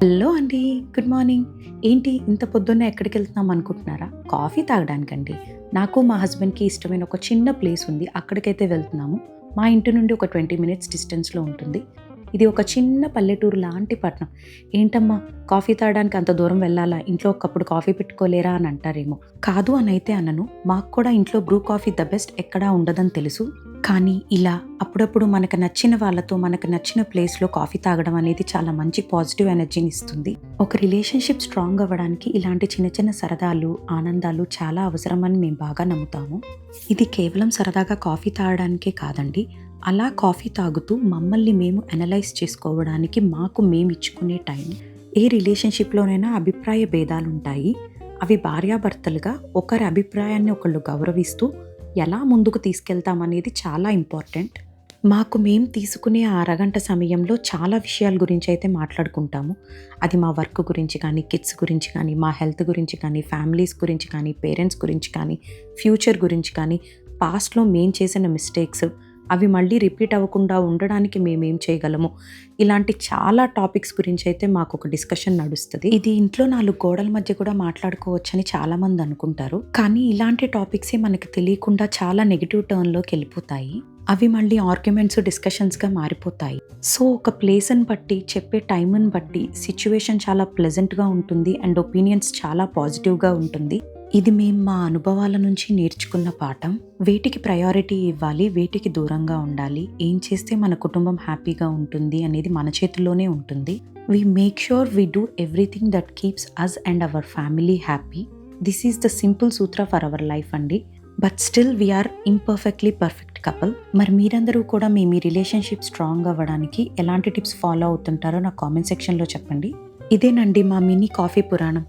Hello అండి. Good morning. ఏంటి ఇంత పొద్దున్నే ఎక్కడికెళ్తున్నాం అనుకుంటున్నారా? కాఫీ తాగడానికండి. నాకు, మా హస్బెండ్‌కి ఇష్టమైన ఒక చిన్న ప్లేస్ ఉంది. అక్కడికైతే వెళ్తున్నాము. మా ఇంటి నుండి ఒక 20 మినిట్స్ డిస్టెన్స్‌లో ఉంటుంది. ఇది ఒక చిన్న పల్లెటూరు లాంటి పట్టణం. ఏంటమ్మా కాఫీ తాగడానికి అంత దూరం వెళ్ళాలా? ఇంట్లో ఒక కప్పుడు కాఫీ పెట్టుకోలేరా అని అంటారేమో. కాదు అనైతే అనను. మాకు కూడా ఇంట్లో బ్రూ కాఫీ ద బెస్ట్ ఎక్కడా ఉండదని తెలుసు. కానీ ఇలా అప్పుడప్పుడు మనకు నచ్చిన వాళ్ళతో, మనకు నచ్చిన ప్లేస్‌లో కాఫీ తాగడం అనేది చాలా మంచి పాజిటివ్ ఎనర్జీని ఇస్తుంది. ఒక రిలేషన్‌షిప్ స్ట్రాంగ్ అవ్వడానికి ఇలాంటి చిన్న చిన్న సరదాలు, ఆనందాలు చాలా అవసరమని మేము బాగా నమ్ముతాము. ఇది కేవలం సరదాగా కాఫీ తాగడానికే కాదండి. అలా కాఫీ తాగుతూ మమ్మల్ని మేము అనలైజ్ చేసుకోవడానికి మాకు మేమిచ్చుకునే టైం. ఏ రిలేషన్‌షిప్‌లోనైనా అభిప్రాయ భేదాలుంటాయి. అవి భార్యాభర్తలుగా ఒకరి అభిప్రాయాన్ని ఒకళ్ళు గౌరవిస్తూ ఎలా ముందుకు తీసుకెళ్తామనేది చాలా ఇంపార్టెంట్. మాకు మేము తీసుకునే ఆ అరగంట సమయంలో చాలా విషయాల గురించి అయితే మాట్లాడుకుంటాము. అది మా వర్క్ గురించి కానీ, కిడ్స్ గురించి కానీ, మా హెల్త్ గురించి కానీ, ఫ్యామిలీస్ గురించి కానీ, పేరెంట్స్ గురించి కానీ, ఫ్యూచర్ గురించి కానీ, పాస్ట్‌లో మేము చేసిన మిస్టేక్స్, అవి మళ్ళీ రిపీట్ అవ్వకుండా ఉండడానికి మేమేం చేయగలము, ఇలాంటి చాలా టాపిక్స్ గురించి అయితే మాకు ఒక డిస్కషన్ నడుస్తది. ఇది ఇంట్లో 4 గోడల మధ్య కూడా మాట్లాడుకోవచ్చని చాలామంది అనుకుంటారు. కానీ ఇలాంటి టాపిక్సే మనకి తెలియకుండా చాలా నెగెటివ్ టర్న్‌లోకి వెళ్ళిపోతాయి. అవి మళ్ళీ ఆర్గ్యుమెంట్స్, డిస్కషన్స్‌గా మారిపోతాయి. సో, ఒక ప్లేస్‌ని బట్టి, చెప్పే టైంని బట్టి సిట్యుయేషన్ చాలా ప్లెజెంట్‌గా ఉంటుంది అండ్ ఒపీనియన్స్ చాలా పాజిటివ్‌గా ఉంటుంది. ఇది మేము మా అనుభవాల నుంచి నేర్చుకున్న పాఠం. వేటికి ప్రయారిటీ ఇవ్వాలి, వేటికి దూరంగా ఉండాలి, ఏం చేస్తే మన కుటుంబం హ్యాపీగా ఉంటుంది అనేది మన చేతుల్లోనే ఉంటుంది. We make sure we do everything that keeps us and our family happy. This is the simple సూత్ర ఫర్ అవర్ లైఫ్ అండి. But still we are imperfectly perfect couple. మరి మీరందరూ కూడా మీ రిలేషన్షిప్ స్ట్రాంగ్ అవ్వడానికి ఎలాంటి టిప్స్ ఫాలో అవుతుంటారో నా కామెంట్ సెక్షన్‌లో చెప్పండి. ఇదేనండి మా మినీ కాఫీ పురాణం.